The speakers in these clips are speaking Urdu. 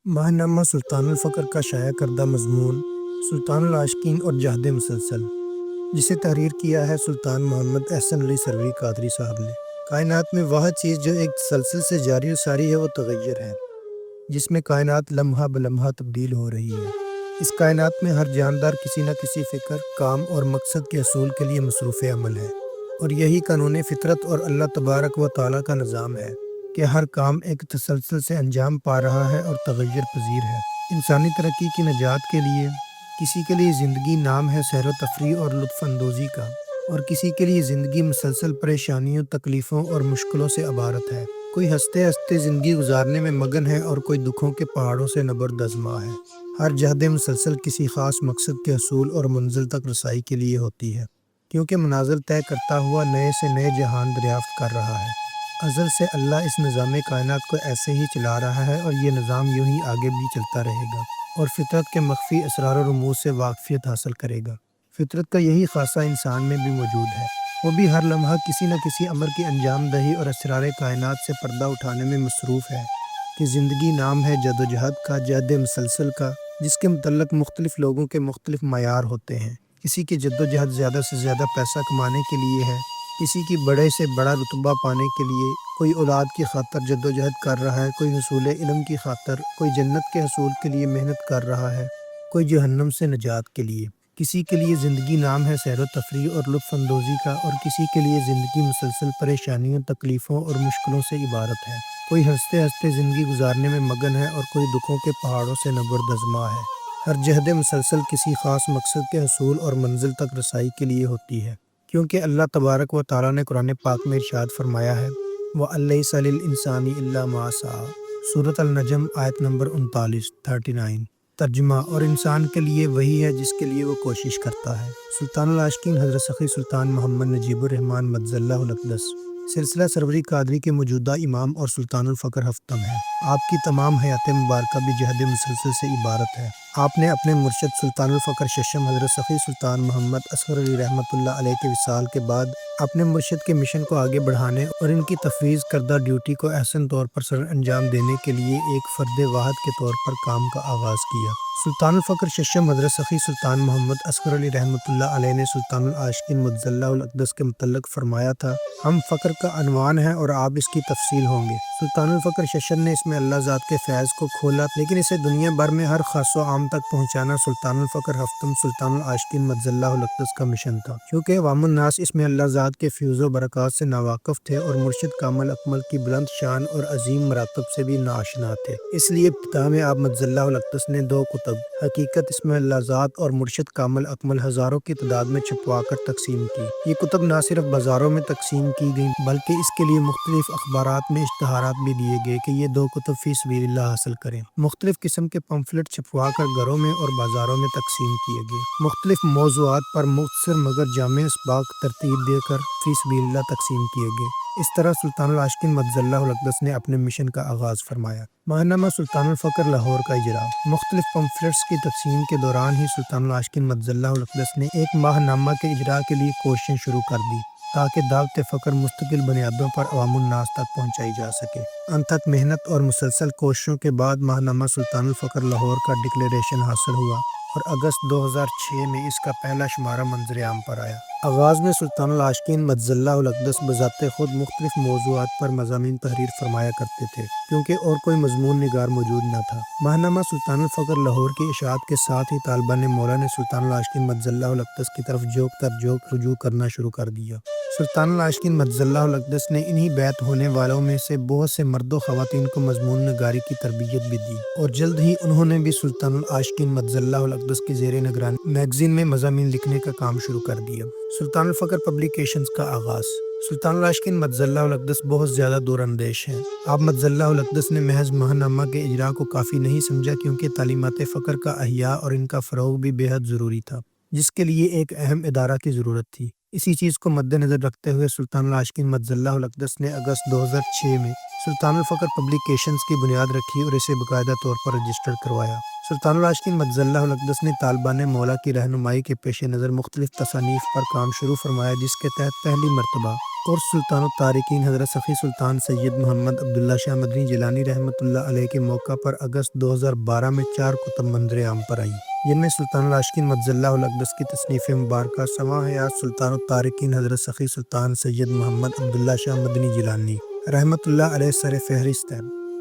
ماہنامہ سلطان الفقر کا شائع کردہ مضمون سلطان العاشقین اور جہد مسلسل، جسے تحریر کیا ہے سلطان محمد احسن علی سروری قادری صاحب نے۔ کائنات میں واحد چیز جو ایک تسلسل سے جاری و ساری ہے وہ تغیر ہے، جس میں کائنات لمحہ بلمحہ تبدیل ہو رہی ہے۔ اس کائنات میں ہر جاندار کسی نہ کسی فکر، کام اور مقصد کے حصول کے لیے مصروف عمل ہے، اور یہی قانون فطرت اور اللہ تبارک و تعالیٰ کا نظام ہے کہ ہر کام ایک تسلسل سے انجام پا رہا ہے اور تغیر پذیر ہے۔ انسانی ترقی کی نجات کے لیے کسی کے لیے زندگی نام ہے سیر و تفریح اور لطف اندوزی کا، اور کسی کے لیے زندگی مسلسل پریشانیوں، تکلیفوں اور مشکلوں سے عبارت ہے۔ کوئی ہنستے ہنستے زندگی گزارنے میں مگن ہے اور کوئی دکھوں کے پہاڑوں سے نبردازماں ہے۔ ہر جہد مسلسل کسی خاص مقصد کے حصول اور منزل تک رسائی کے لیے ہوتی ہے، کیونکہ منازل طے کرتا ہوا نئے سے نئے جہان دریافت کر رہا ہے۔ ازل سے اللہ اس نظام کائنات کو ایسے ہی چلا رہا ہے، اور یہ نظام یوں ہی آگے بھی چلتا رہے گا اور فطرت کے مخفی اسرار و رموز سے واقفیت حاصل کرے گا۔ فطرت کا یہی خاصہ انسان میں بھی موجود ہے، وہ بھی ہر لمحہ کسی نہ کسی امر کی انجام دہی اور اسرار کائنات سے پردہ اٹھانے میں مصروف ہے، کہ زندگی نام ہے جد و جہد کا، جہد مسلسل کا، جس کے متعلق مختلف لوگوں کے مختلف معیار ہوتے ہیں۔ کسی کی جد و جہد زیادہ سے زیادہ پیسہ کمانے کے لیے ہے، کسی کی بڑے سے بڑا رتبہ پانے کے لیے، کوئی اولاد کی خاطر جد و جہد کر رہا ہے، کوئی حصول علم کی خاطر، کوئی جنت کے حصول کے لیے محنت کر رہا ہے، کوئی جہنم سے نجات کے لیے۔ کسی کے لیے زندگی نام ہے سیر و تفریح اور لطف اندوزی کا، اور کسی کے لیے زندگی مسلسل پریشانیوں، تکلیفوں اور مشکلوں سے عبارت ہے۔ کوئی ہنستے ہنستے زندگی گزارنے میں مگن ہے اور کوئی دکھوں کے پہاڑوں سے نبردازماں ہے۔ ہر جہد مسلسل کسی خاص مقصد کے حصول اور منزل تک رسائی کے لیے ہوتی ہے، کیونکہ اللہ تبارک و تعالیٰ نے قرآن پاک میں ارشاد فرمایا ہے وَأَلَّيْسَ لِلْإِنسَانِ إِلَّا مَا سَعَىٰ، سورۃ النجم آیت نمبر 39۔ ترجمہ: اور انسان کے لیے وہی ہے جس کے لیے وہ کوشش کرتا ہے۔ سلطان العاشقین حضرت سخی سلطان محمد نجیب الرحمن مجزلہ الاقدس سلسلہ سروری قادری کے موجودہ امام اور سلطان الفقر ہفتم ہیں۔ آپ کی تمام حیات مبارکہ بھی جہد مسلسل سے عبارت ہے۔ آپ نے اپنے مرشد سلطان الفقر ششم حضرت سخی سلطان محمد اصغر علی رحمۃ اللہ علیہ کے وصال کے بعد اپنے مرشد کے مشن کو آگے بڑھانے اور ان کی تفویض کردہ ڈیوٹی کو احسن طور پر سر انجام دینے کے لیے ایک فرد واحد کے طور پر کام کا آغاز کیا۔ سلطان الفقر ششم حضرت سخی سلطان محمد اصغر علی رحمۃ اللہ علیہ نے سلطان العاشقین مجزلہ الاقدس کے متعلق فرمایا تھا، ہم فقر کا عنوان ہے اور آپ اس کی تفصیل ہوں گے۔ سلطان الفقر ششم نے اس میں اللہ ذات کے فیض کو کھولا، لیکن اسے دنیا بھر میں ہر خاص و عام تک پہنچانا سلطان الفقر ہفتم سلطان العاشقین مجزلہ الاقدس کا مشن تھا، کیونکہ عوام الناس اس میں اللہ ذات کے فیوز و برکات سے ناواقف تھے اور مرشد کامل اکمل کی بلند شان اور عظیم مراتب سے بھی ناآشنا تھے۔ اس لیے ابتدا میں آپ مجزلہ الاقدس نے 2 کتب حقیقت اس میں اللہ ذات اور مرشد کامل اکمل ہزاروں کی تعداد میں چھپوا کر تقسیم کی۔ یہ کتب نہ صرف بازاروں میں تقسیم کی گئیں بلکہ اس کے لیے مختلف اخبارات میں اشتہارات بھی دیے گئے کہ یہ 2 کتب فی سبیل اللہ حاصل کریں۔ مختلف قسم کے پمفلٹ چھپوا کر گھروں میں اور بازاروں میں تقسیم کیے گئے۔ مختلف موضوعات پر مختصر مگر جامع اسباق ترتیب دے کر فی سبیل اللہ تقسیم کیے گئے۔ اس طرح سلطان العاشقین مجزلہ الاقدس نے اپنے مشن کا آغاز فرمایا۔ ماہنامہ سلطان الفقر لاہور کا اجرا: مختلف پمفلٹس کی تقسیم کے دوران ہی سلطان العاشقین مجزلہ الاقدس نے ایک ماہنامہ کے اجرا کے لیے کوششیں شروع کر دی تاکہ دعوت فقر مستقل بنیادوں پر عوام الناس تک پہنچائی جا سکے۔ انتھک محنت اور مسلسل کوششوں کے بعد ماہنامہ سلطان الفقر لاہور کا ڈکلیریشن حاصل ہوا اور اگست 2006 میں اس کا پہلا شمارہ منظر عام پر آیا۔ آغاز میں سلطان العاشقین مجزلہ الاقدس بذات خود مختلف موضوعات پر مضامین تحریر فرمایا کرتے تھے، کیونکہ اور کوئی مضمون نگار موجود نہ تھا۔ ماہنامہ سلطان الفقر لاہور کی اشاعت کے ساتھ ہی طالبان مولا نے سلطان العاشقین مجزلہ الاقدس کی طرف جوک تر جوک رجوع کرنا شروع کر دیا۔ سلطان العاشقین مجزلہ الاقدس نے انہی بیعت ہونے والوں میں سے بہت سے مرد و خواتین کو مضمون نگاری کی تربیت بھی دی، اور جلد ہی انہوں نے بھی سلطان العاشقین مجزلہ الاقدس کی زیر نگرانی میگزین میں مضامین لکھنے کا کام شروع کر دیا۔ سلطان الفقر پبلیکیشنز کا آغاز: سلطان العاشقین مجزلہ الاقدس بہت زیادہ دور اندیش ہیں۔ آپ مجزلہ الاقدس نے محض ماہنامہ کے اجرا کو کافی نہیں سمجھا، کیونکہ تعلیمات فقر کا احیاء اور ان کا فروغ بھی بے حد ضروری تھا، جس کے لیے ایک اہم ادارہ کی ضرورت تھی۔ اسی چیز کو مد نظر رکھتے ہوئے سلطان العاشقین مجزلہ الاقدس نے اگست 2006 میں سلطان الفقر پبلیکیشنز کی بنیاد رکھی اور اسے باقاعدہ طور پر رجسٹر کروایا۔ سلطان العاشقین مجزلہ الاقدس نے طالبان مولا کی رہنمائی کے پیش نظر مختلف تصانیف پر کام شروع فرمایا، جس کے تحت پہلی مرتبہ اور سلطان الطارقین حضرت سخی سلطان سید محمد عبداللہ شاہ مدنی جیلانی رحمۃ اللہ علیہ کے موقع پر اگست 2012 میں 4 کتب منظر عام پر آئی، جن میں سلطان العاشقین مجد اللہ الاقدس کی تصنیف مبارکہ سماع حیات سلطان الطارقین حضرت سخی سلطان سید محمد عبداللہ شاہ مدنی جیلانی رحمۃ اللہ علیہ سر فہرست ہے۔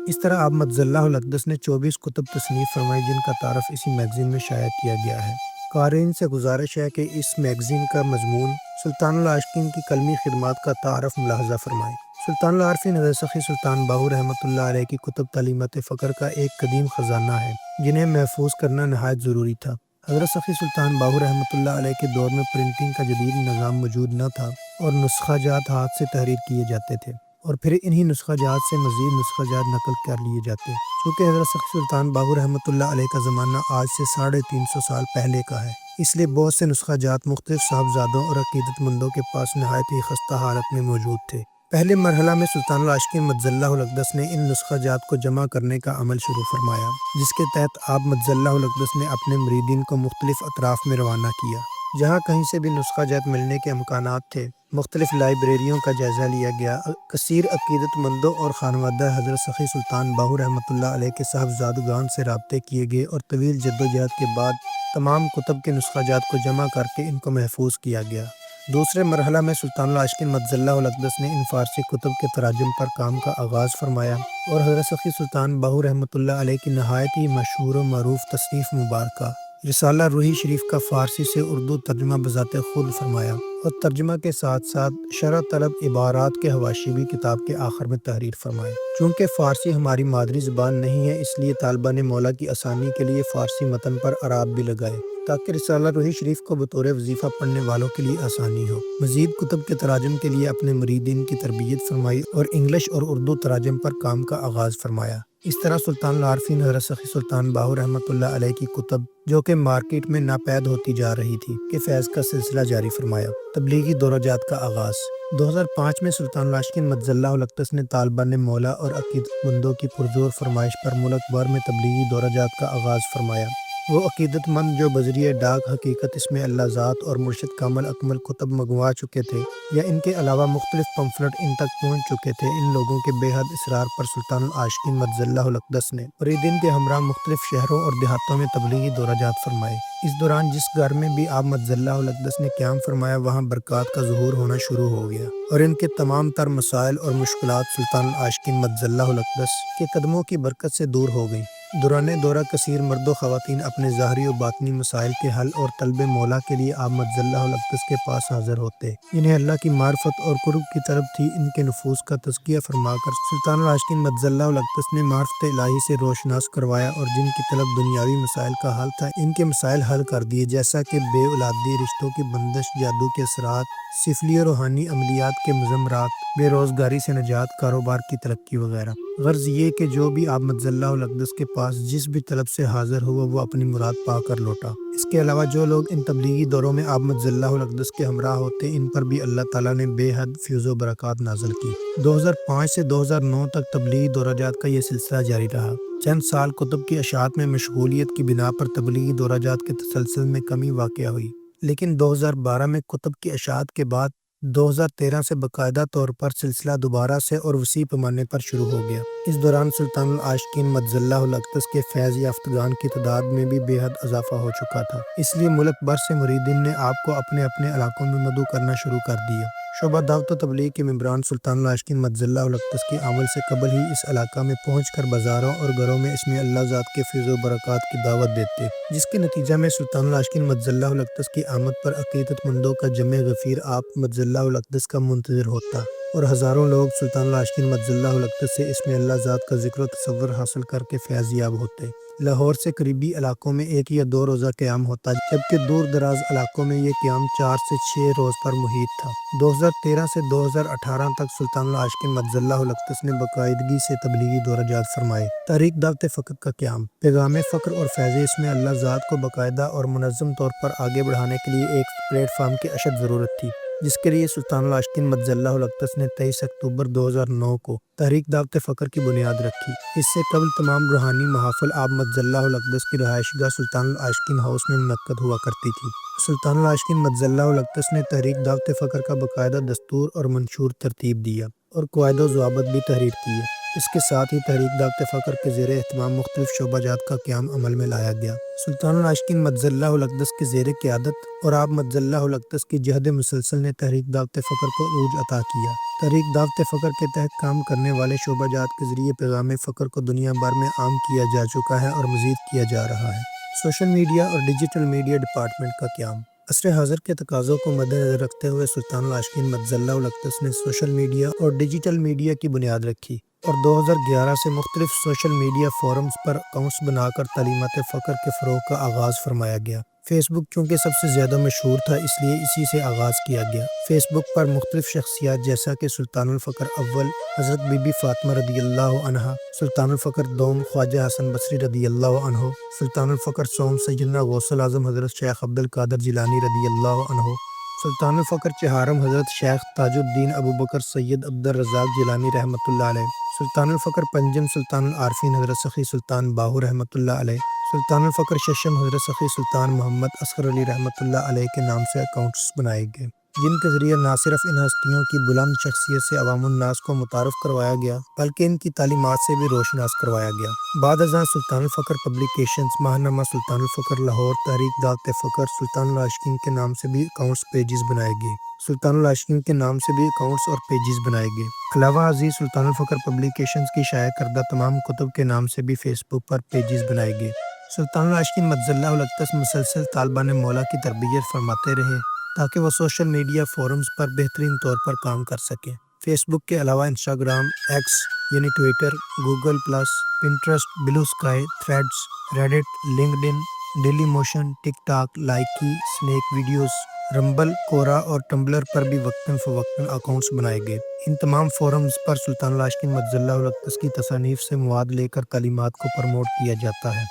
اس طرح آپ مجد اللہ الاقدس نے 24 کتب تصنیف فرمائی، جن کا تعارف اسی میگزین میں شائع کیا گیا ہے۔ قارئین سے گزارش ہے کہ اس میگزین کا مضمون سلطان العاشقین کی قلمی خدمات کا تعارف ملاحظہ فرمائیں۔ سلطان العارفین حضرت سخی سلطان باہو رحمۃ اللہ علیہ کی کتب تعلیمات فقر کا ایک قدیم خزانہ ہے، جنہیں محفوظ کرنا نہایت ضروری تھا۔ حضرت سخی سلطان باہو رحمۃ اللہ علیہ کے دور میں پرنٹنگ کا جدید نظام موجود نہ تھا اور نسخہ جات ہاتھ سے تحریر کیے جاتے تھے اور پھر انہی نسخہ جات سے مزید نسخہ جات نقل کر لیے جاتے۔ چونکہ حضرت سخی سلطان باہو رحمۃ اللہ علیہ کا زمانہ آج سے 350 سال پہلے کا ہے، اس لیے بہت سے نسخہ جات مختلف صاحبزادوں اور عقیدت مندوں کے پاس نہایت ہی خستہ حالت میں موجود تھے۔ پہلے مرحلہ میں سلطان العاشقین مجد اللہ الاقدس نے ان نسخہ جات کو جمع کرنے کا عمل شروع فرمایا، جس کے تحت آپ مجد اللہ الاقدس نے اپنے مریدین کو مختلف اطراف میں روانہ کیا۔ جہاں کہیں سے بھی نسخہ جات ملنے کے امکانات تھے، مختلف لائبریریوں کا جائزہ لیا گیا۔ کثیر عقیدت مندوں اور خانوادہ حضرت سخی سلطان باہو رحمۃ اللہ علیہ کے صاحبزادگان سے رابطے کیے گئے اور طویل جدوجہد کے بعد تمام کتب کے نسخہ جات کو جمع کر کے ان کو محفوظ کیا گیا۔ دوسرے مرحلہ میں سلطان العاشقین مجد اللہ الاقدس نے ان فارسی کتب کے تراجم پر کام کا آغاز فرمایا اور حضرت سخی سلطان باہو رحمۃ اللہ علیہ کی نہایت ہی مشہور و معروف تصنیف مبارکہ رسالہ روحی شریف کا فارسی سے اردو ترجمہ بذات خود فرمایا اور ترجمہ کے ساتھ ساتھ شرح طلب عبارات کے حواشی بھی کتاب کے آخر میں تحریر فرمائے۔ چونکہ فارسی ہماری مادری زبان نہیں ہے، اس لیے طالبان مولا کی آسانی کے لیے فارسی متن پر اعراب بھی لگائے تاکہ رسالہ روحی شریف کو بطور وظیفہ پڑھنے والوں کے لیے آسانی ہو۔ مزید کتب کے تراجم کے لیے اپنے مریدین کی تربیت فرمائی اور انگلش اور اردو تراجم پر کام کا آغاز فرمایا۔ اس طرح سلطان العارفین حضرت سخی سلطان باہو رحمۃ اللہ علیہ کی کتب، جو کہ مارکیٹ میں ناپید ہوتی جا رہی تھی، کے فیض کا سلسلہ جاری فرمایا۔ تبلیغی دورہ جات کا آغاز 2005 میں سلطان العاشقین مجد اللہ الاقدس نے طالبان مولا اور عقیدت مندوں کی پرزور فرمائش پر ملک بھر میں تبلیغی دورہ جات کا آغاز فرمایا۔ وہ عقیدت مند جو بذریعہ ڈاک حقیقت اسم اللہ ذات اور مرشد کامل اکمل کتب منگوا چکے تھے یا ان کے علاوہ مختلف پمفلٹ ان تک پہنچ چکے تھے، ان لوگوں کے بے حد اصرار پر سلطان العاشقین مجد اللہ الاقدس نے مریدین کے ہمراہ مختلف شہروں اور دیہاتوں میں تبلیغی دورہ جات فرمائے۔ اس دوران جس گھر میں بھی آپ مجد اللہ الاقدس نے قیام فرمایا، وہاں برکات کا ظہور ہونا شروع ہو گیا اور ان کے تمام تر مسائل اور مشکلات سلطان العاشقین مجد اللہ الاقدس کے قدموں کی برکت سے دور ہو گئیں۔ دوران دورہ کثیر مرد و خواتین اپنے ظاہری و باطنی مسائل کے حل اور طلب مولا کے لیے آپ مجد اللہ الاقدس کے پاس حاضر ہوتے۔ انہیں اللہ کی معرفت اور قرب کی طلب تھی۔ ان کے نفوس کا تزکیہ فرما کر سلطان العاشقین مجد اللہ الاقدس نے معرفت الہی سے روشناس کروایا اور جن کی طلب دنیاوی مسائل کا حل تھا، ان کے مسائل حل کر دیے، جیسا کہ بے اولادی، رشتوں کی بندش، جادو کے اثرات، سفلی و روحانی عملیات کے مضمرات، بے روزگاری سے نجات، کاروبار کی ترقی وغیرہ۔ غرض یہ کہ جو بھی آپ مجد اللہ الاقدس کے پاس جس بھی طلب سے حاضر ہوا، وہ اپنی مراد پا کر لوٹا۔ اس کے علاوہ جو لوگ ان تبلیغی دوروں میں آپ مجد اللہ الاقدس کے ہمراہ ہوتے، ان پر بھی اللہ تعالیٰ نے بے حد فیض و برکات نازل کی۔ 2005 سے 2009 تک تبلیغی دورہ جات کا یہ سلسلہ جاری رہا۔ چند سال کتب کی اشاعت میں مشغولیت کی بنا پر تبلیغی دورہ جات کے تسلسل میں کمی واقع ہوئی، لیکن 2012 میں کتب کی اشاعت کے بعد 2013 سے باقاعدہ طور پر سلسلہ دوبارہ سے اور وسیع پیمانے پر شروع ہو گیا۔ اس دوران سلطان العاشقین مجد اللہ الاقدس کے فیض یافتگان کی تعداد میں بھی بے حد اضافہ ہو چکا تھا، اس لیے ملک بھر سے مریدین نے آپ کو اپنے اپنے علاقوں میں مدعو کرنا شروع کر دیا۔ شعبہ دعوت و تبلیغ کے ممبران سلطان العاشقین مجد اللہ الاقدس کی آمد سے قبل ہی اس علاقہ میں پہنچ کر بازاروں اور گھروں میں اسم اللہ ذات کے فیض و برکات کی دعوت دیتے، جس کے نتیجہ میں سلطان العاشقین مجد اللہ الاقدس کی آمد پر عقیدت مندوں کا جمع غفیر آپ مجد اللہ الاقدس کا منتظر ہوتا اور ہزاروں لوگ سلطان العاشقین مجد اللہ الاقدس سے اسم اللہ ذات کا ذکر و تصور حاصل کر کے فیض یاب ہوتے۔ لاہور سے قریبی علاقوں میں 1 یا 2 روزہ قیام ہوتا، جبکہ دور دراز علاقوں میں یہ قیام 4 سے 6 روز پر محیط تھا۔ 2013 سے 2018 تک سلطان العاشقین مجد اللہ الاقدس نے باقاعدگی سے تبلیغی دورہ جات فرمائے۔ تحریک دعوت فقر کا قیام، پیغام فقر اور فیض اسم اللہ ذات کو باقاعدہ اور منظم طور پر آگے بڑھانے کے لیے ایک پلیٹ فارم کی اشد ضرورت تھی، جس کے لیے سلطان العاشقین مجد اللہ الاقدس نے 23 اکتوبر 2009 کو تحریک دعوت فقر کی بنیاد رکھی۔ اس سے قبل تمام روحانی محافل آپ مجد اللہ الاقدس کی رہائش گاہ سلطان العاشقین ہاؤس میں منعقد ہوا کرتی تھی۔ سلطان العاشقین مجد اللہ الاقدس نے تحریک دعوت فکر کا باقاعدہ دستور اور منشور ترتیب دیا اور قواعد و ضوابط بھی تحریر کیے۔ اس کے ساتھ ہی تحریک دعوت فکر کے زیر اہتمام مختلف شعبہ جات کا قیام عمل میں لایا گیا۔ سلطان العاشقین مجد اللہ الاقدس کے زیر قیادت اور آپ مجد اللہ الاقدس کی جہد مسلسل نے تحریک دعوت فکر کو عروج عطا کیا۔ تحریک دعوت فکر کے تحت کام کرنے والے شعبہ جات کے ذریعے پیغام فکر کو دنیا بھر میں عام کیا جا چکا ہے اور مزید کیا جا رہا ہے۔ سوشل میڈیا اور ڈیجیٹل میڈیا ڈپارٹمنٹ کا قیام۔ عصر حاضر کے تقاضوں کو مد نظر رکھتے ہوئے سلطان العاشقین مجد اللہ الاقدس نے سوشل میڈیا اور ڈیجیٹل میڈیا کی بنیاد رکھی اور 2011 سے مختلف سوشل میڈیا فورمز پر اکاؤنٹس بنا کر تعلیمات فکر کے فروغ کا آغاز فرمایا گیا۔ فیس بک چونکہ سب سے زیادہ مشہور تھا اس لیے اسی سے آغاز کیا گیا۔ فیس بک پر مختلف شخصیات جیسا کہ سلطان الفقر اول حضرت بی بی فاطمہ رضی اللہ عنہا، سلطان الفقر دوم خواجہ حسن بصری رضی اللہ عنہ، سلطان الفقر سوم سیدنا غوث العظم حضرت شیخ عبد القادر جیلانی رضی اللہ عنہ، سلطان الفقر چہارم حضرت شیخ تاج الدین ابو بکر سید عبد الرزاق جیلانی رحمۃ اللہ علیہ، سلطان الفقر پنجم سلطان العارفین حضرت سخی سلطان باہو رحمۃ اللہ علیہ، سلطان الفقر ششم حضرت سخی سلطان محمد اصغر علی رحمۃ اللہ علیہ کے نام سے اکاؤنٹس بنائے گئے، جن کے ذریعے نہ صرف ان ہستیوں کی بلند شخصیت سے عوام الناس کو متعارف کروایا گیا بلکہ ان کی تعلیمات سے بھی روشناس کروایا گیا۔ بعد ازاں سلطان الفقر پبلیکیشنز، ماہنامہ سلطان الفقر لاہور، تحریک دعوت فکر، سلطان العاشقین کے نام سے بھی اکاؤنٹس پیجز بنائے گئے۔ سلطان العاشقین کے نام سے بھی اکاؤنٹس اور پیجز بنائے گئے۔ علاوہ ازیں سلطان الفقر پبلیکیشنز کی شائع کردہ تمام کتب کے نام سے بھی فیس بک پر پیجز بنائے گئے۔ سلطان العاشقین مجد اللہ الاقدس مسلسل طالبان مولا کی تربیت فرماتے رہے تاکہ وہ سوشل میڈیا فورمز پر بہترین طور پر کام کر سکیں۔ فیس بک کے علاوہ انسٹاگرام، ایکس یعنی ٹویٹر، گوگل پلس، پنٹرسٹ، بلو اسکائی، تھریڈز، ریڈٹ، لنکڈ ان، ڈیلی موشن، ٹک ٹاک، لائکی، سنیک ویڈیوز، رمبل، کورا اور ٹمبلر پر بھی وقتاً فوقتاً اکاؤنٹس بنائے گئے۔ ان تمام فورمز پر سلطان العاشقین مجد اللہ الاقدس کی تصانیف سے مواد لے کر تعلیمات کو پروموٹ کیا جاتا ہے۔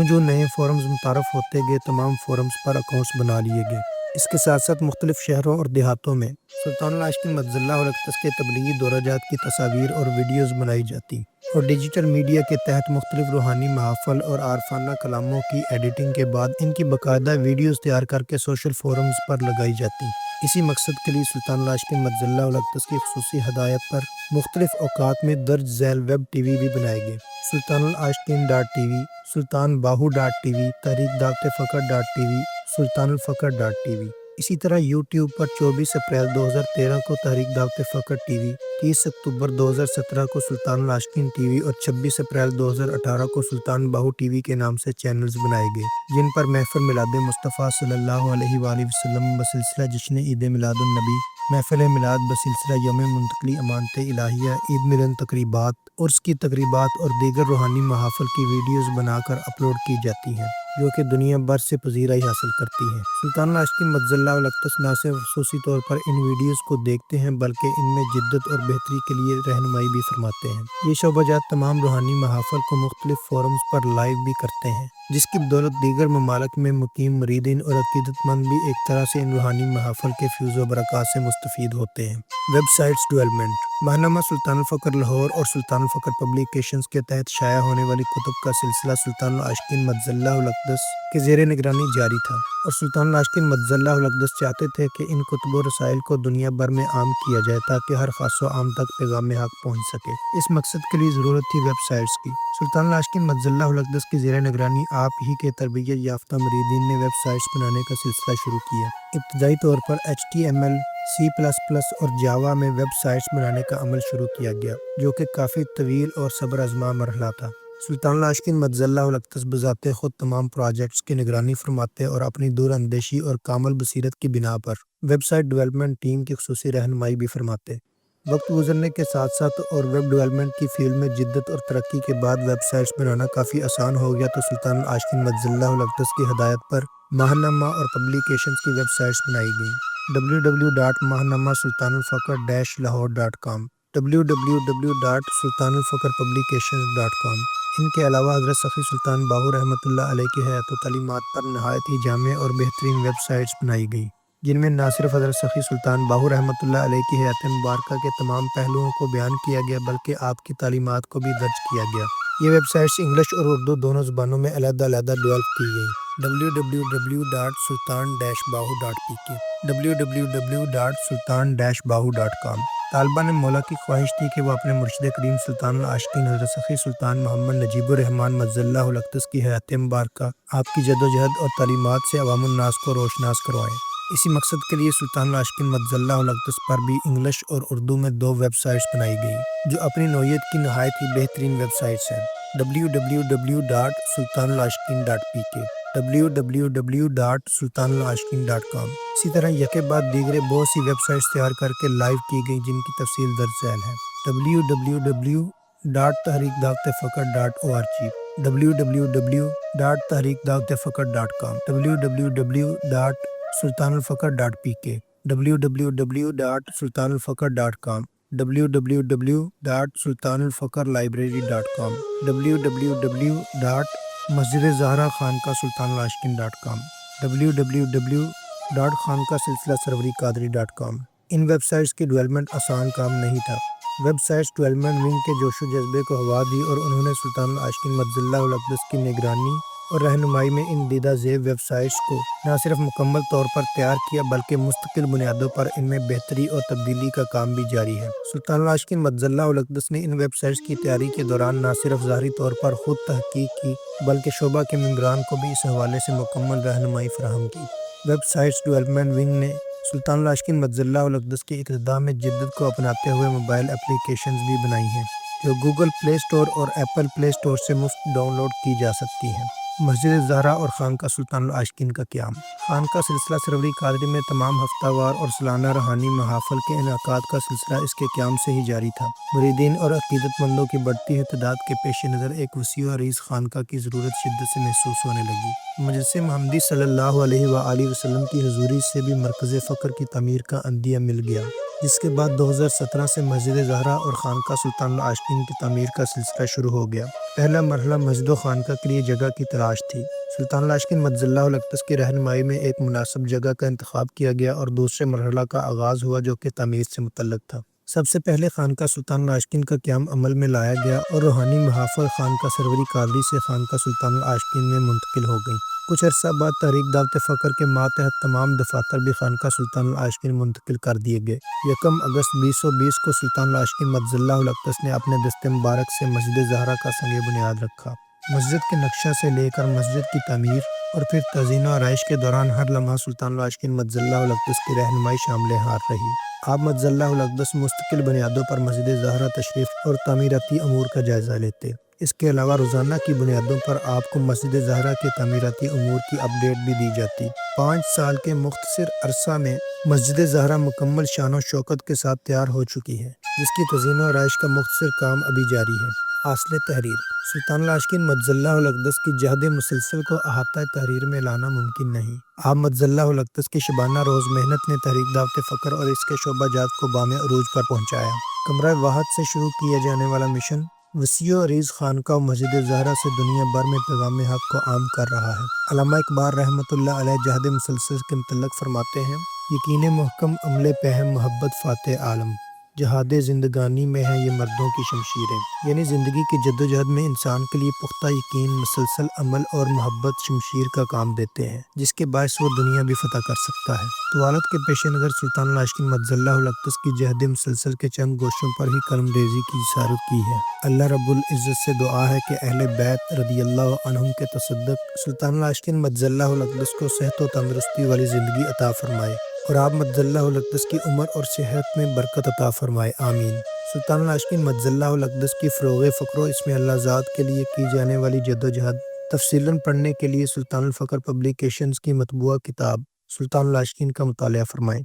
جو نئے فورمز متعارف ہوتے گئے تمام فورمز پر اکاؤنٹس بنا لیے گئے۔ اس کے ساتھ ساتھ مختلف شہروں اور دیہاتوں میں سلطان العاشقین مجد اللہ الاقدس کے تبلیغی دورہ جات کی تصاویر اور ویڈیوز بنائی جاتی اور ڈیجیٹل میڈیا کے تحت مختلف روحانی محافل اور عارفانہ کلاموں کی ایڈیٹنگ کے بعد ان کی باقاعدہ ویڈیوز تیار کر کے سوشل فورمز پر لگائی جاتی۔ اسی مقصد کے لیے سلطان العاشقین مجد اللہ الاقدس کی خصوصی ہدایت پر مختلف اوقات میں درج ذیل ویب ٹی وی بھی بنائے گئے۔ سلطان العاشقین T V, Sultan Bahu T V, تحریک دعوت فکر ٹی وی، سلطان الفقر ٹی وی۔ اسی طرح یوٹیوب پر 24 اپریل 2013 کو تحریک دعوت فکر ٹی وی، 30 اکتوبر 2017 کو سلطان العاشقین ٹی وی اور 26 اپریل 2018 کو سلطان باہو ٹی وی کے نام سے چینلز بنائے گئے، جن پر محفل میلاد مصطفیٰ صلی اللہ علیہ وآلہ وسلم بسلسلہ جشن عید میلاد النبی، محفل میلاد بسلسلہ یوم منتقلی امانت الہیہ، عید ملن تقریبات، عرس کی تقریبات اور دیگر روحانی محافل کی ویڈیوز بنا کر اپلوڈ کی جاتی ہیں، جو کہ دنیا بھر سے پذیرائی حاصل کرتی ہیں۔ سلطان العاشقین مجد اللہ الاقدس نہ صرف خصوصی طور پر ان ویڈیوز کو دیکھتے ہیں بلکہ ان میں جدت اور بہتری کے لیے رہنمائی بھی فرماتے ہیں۔ یہ شعبہ جات تمام روحانی محافل کو مختلف فورمز پر لائیو بھی کرتے ہیں، جس کی بدولت دیگر ممالک میں مقیم مریدین اور عقیدت مند بھی ایک طرح سے ان روحانی محافل کے فیوز و برکات سے مستفید ہوتے ہیں۔ Web sites development. ماہنامہ سلطان الفقر لاہور اور سلطان الفقر پبلیکیشنز کے تحت شائع ہونے والی کتب کا سلسلہ سلطان العاشقین مجد اللہ الاقدس کے زیر نگرانی جاری تھا اور سلطان العاشقین مجد اللہ الاقدس چاہتے تھے کہ ان کتب و رسائل کو دنیا بھر میں عام کیا جائے تاکہ ہر خاص و عام تک پیغام حق پہنچ سکے۔ اس مقصد کے لیے ضرورت تھی ویب سائٹس کی۔ سلطان العاشقین مجد اللہ الاقدس کی زیر نگرانی آپ ہی کے تربیت یافتہ مریدین نے ویب سائٹس بنانے کا سلسلہ شروع کیا۔ ابتدائی طور پر HTML، C++ اور جاوا میں ویب سائٹس بنانے کا عمل شروع کیا گیا، جو کہ کافی طویل اور صبر آزما مرحلہ تھا۔ سلطان العاشقین مجد اللہ الاقدس بذات خود تمام پروجیکٹس کی نگرانی فرماتے اور اپنی دور اندیشی اور کامل بصیرت کی بنا پر ویب سائٹ ڈیولپمنٹ ٹیم کی خصوصی رہنمائی بھی فرماتے۔ وقت گزرنے کے ساتھ ساتھ اور ویب ڈیولپمنٹ کی فیلڈ میں جدت اور ترقی کے بعد ویب سائٹس بنانا کافی آسان ہو گیا تو سلطان العاشقین مجد اللہ الاقدس کی ہدایت پر ماہنامہ اور پبلیکیشنز کی ویب سائٹس بنائی گئیں۔ www.mahnama-sultanulfaqar-lahore.com، www.sultanulfaqarpublications.com۔ ان کے علاوہ حضرت سخی سلطان باہو رحمۃ اللہ علیہ کی حیات و تعلیمات پر نہایت ہی جامع اور بہترین ویب سائٹس بنائی گئیں، جن میں نہ صرف حضرت سخی سلطان باہو رحمۃ اللہ علیہ کی حیات مبارکہ کے تمام پہلوؤں کو بیان کیا گیا بلکہ آپ کی تعلیمات کو بھی درج کیا گیا۔ یہ ویب سائٹس انگلش اور اردو دونوں زبانوں میں علیحدہ ڈیولپ کی گئیں۔ www.sultan-bahu.pk www.sultan-bahu.com طالبان مولا کی خواہش تھی کہ وہ اپنے مرشد کریم سلطان العاشقین حضرت سخی سلطان محمد نجیب الرحمن مجد اللہ الاقدس کی حیات مبارکہ آپ کی جدوجہد اور تعلیمات سے عوام الناس کو روشناس کروائیں۔ اسی مقصد کے لیے سلطان العاشقین مجد اللہ الاقدس پر بھی انگلش اور اردو میں 2 ویب سائٹس بنائی گئیں جو اپنی نوعیت کی نہایت ہی بہترین ویب سائٹس ہیں۔ www.sultanulashkeen.pk www.sultanulashkeen.com اسی طرح یکے بعد دیگرے بہت سی ویب سائٹس تیار کر کے لائیو کی گئی جن کی تفصیل درج ذیل ہے۔ www.tahreekdaghtfakr.org www.tahreekdaghtfakr.com www.sultanulfakr.pk www.sultanulfakr.com www.sultanulfakrlibrary.com www.masjid-e-zahra-khanqah-sultan-ul-ashkin.com www.khanqah-silsila-sarwari-qadri.com in web sites کی ڈیولپمنٹ آسان کام نہیں تھا۔ ویب سائٹس ڈیولپمنٹ ونگ کے جوش و جذبے کو ہوا دی اور انہوں نے سلطان العاشقین مجد اللہ الاقدس کی نگرانی اور رہنمائی میں ان دیدہ زیب ویب سائٹس کو نہ صرف مکمل طور پر تیار کیا بلکہ مستقل بنیادوں پر ان میں بہتری اور تبدیلی کا کام بھی جاری ہے۔ سلطان العاشقین مجد اللہ الاقدس نے ان ویب سائٹس کی تیاری کے دوران نہ صرف ظاہری طور پر خود تحقیق کی بلکہ شعبہ کے ممبران کو بھی اس حوالے سے مکمل رہنمائی فراہم کی۔ ویب سائٹس ڈیولپمنٹ ونگ نے سلطان العاشقین مجد اللہ الاقدس کے اقتداء میں جدت کو اپناتے ہوئے موبائل اپلیکیشنز بھی بنائی ہیں جو گوگل پلے اسٹور اور ایپل پلے اسٹور سے مفت ڈاؤن لوڈ کی جا سکتی ہیں۔ مسجد زہرا اور خانقاہ سلطان العاشقین کا قیام۔ خانقاہ سلسلہ سروری قادری میں تمام ہفتہ وار اور سالانہ روحانی محافل کے انعقاد کا سلسلہ اس کے قیام سے ہی جاری تھا۔ مریدین اور عقیدت مندوں کی بڑھتی ہوئی تعداد کے پیش نظر ایک وسیع و عریض خانقاہ کی ضرورت شدت سے محسوس ہونے لگی۔ مجلس محمدی صلی اللہ علیہ وآلہ وسلم کی حضوری سے بھی مرکز فقر کی تعمیر کا عندیہ مل گیا، جس کے بعد 2017 سے مسجد زہرا اور خانقاہ سلطان العاشقین کی تعمیر کا سلسلہ شروع ہو گیا۔ پہلا مرحلہ مسجد و خانقاہ کے لیے جگہ کی تلاش تھی۔ سلطان العاشقین مجد اللہ الاقدس کی رہنمائی میں ایک مناسب جگہ کا انتخاب کیا گیا اور دوسرے مرحلہ کا آغاز ہوا جو کہ تعمیر سے متعلق تھا۔ سب سے پہلے خانقاہ سلطان العاشقین کا قیام عمل میں لایا گیا اور روحانی محافل خانقاہ سروری قادری سے خانقاہ سلطان العاشقین میں منتقل ہو گئیں۔ کچھ عرصہ بعد تحریک دعوت فقر کے ماتحت تمام دفاتر بھی خانقاہ سلطان العاشقین منتقل کر دیے گئے۔ 1 اگست 2020 کو سلطان العاشقین مجد اللہ الاقدس نے اپنے دست مبارک سے مسجد زہرا کا سنگ بنیاد رکھا۔ مسجد کے نقشہ سے لے کر مسجد کی تعمیر اور پھر تزئین و آرائش کے دوران ہر لمحہ سلطان العاشقین مجد اللہ الاقدس کی رہنمائی شامل حال رہی۔ آپ مجد اللہ الاقدس مستقل بنیادوں پر مسجد زہرا تشریف اور تعمیراتی امور کا جائزہ لیتے۔ اس کے علاوہ روزانہ کی بنیادوں پر آپ کو مسجد زہرا کے تعمیراتی امور کی اپ ڈیٹ بھی دی جاتی۔ 5 سال کے مختصر عرصہ میں مسجد زہرا مکمل شان و شوکت کے ساتھ تیار ہو چکی ہے، جس کی تزئین و آرائش کا مختصر کام ابھی جاری ہے۔ حاصل تحریر: سلطان العاشقین مجد اللہ الاقدس کی جہد مسلسل کو احاطہ تحریر میں لانا ممکن نہیں۔ آپ مجد اللہ الاقدس کی شبانہ روز محنت نے تحریک دعوت فقر اور اس کے شعبہ جات کو بام عروج پر پہنچایا۔ کمرہ واحد سے شروع کیا جانے والا مشن وسیع و عریض خانقاہ و مسجد زہرا سے دنیا بھر میں پیغام حق کو عام کر رہا ہے۔ علامہ اقبال رحمۃ اللہ علیہ جہد مسلسل کے متعلق فرماتے ہیں: یقین محکم عمل پہم محبت فاتح عالم، جہاد زندگانی میں ہے یہ مردوں کی شمشیریں۔ یعنی زندگی کی جدوجہد میں انسان کے لیے پختہ یقین، مسلسل عمل اور محبت شمشیر کا کام دیتے ہیں جس کے باعث وہ دنیا بھی فتح کر سکتا ہے۔ طوالت کے پیش نظر سلطان العاشقین مجد اللہ الاقدس کی جہد مسلسل کے چند گوشوں پر ہی قلم ریزی کی جسارت کی ہے۔ اللہ رب العزت سے دعا ہے کہ اہل بیت رضی اللہ عنہم کے تصدق سلطان العاشقین مجد اللہ الاقدس کو صحت و تندرستی والی زندگی عطا فرمائے اور آپ مجد اللہ الاقدس کی عمر اور صحت میں برکت عطا فرمائے، آمین۔ سلطان العاشقین مجد اللہ الاقدس کی فروغ فقر و اسم اللہ ذات کے لیے کی جانے والی جدوجہد تفصیلاً پڑھنے کے لیے سلطان الفقر پبلیکیشنز کی مطبوعہ کتاب سلطان العاشقین کا مطالعہ فرمائیں۔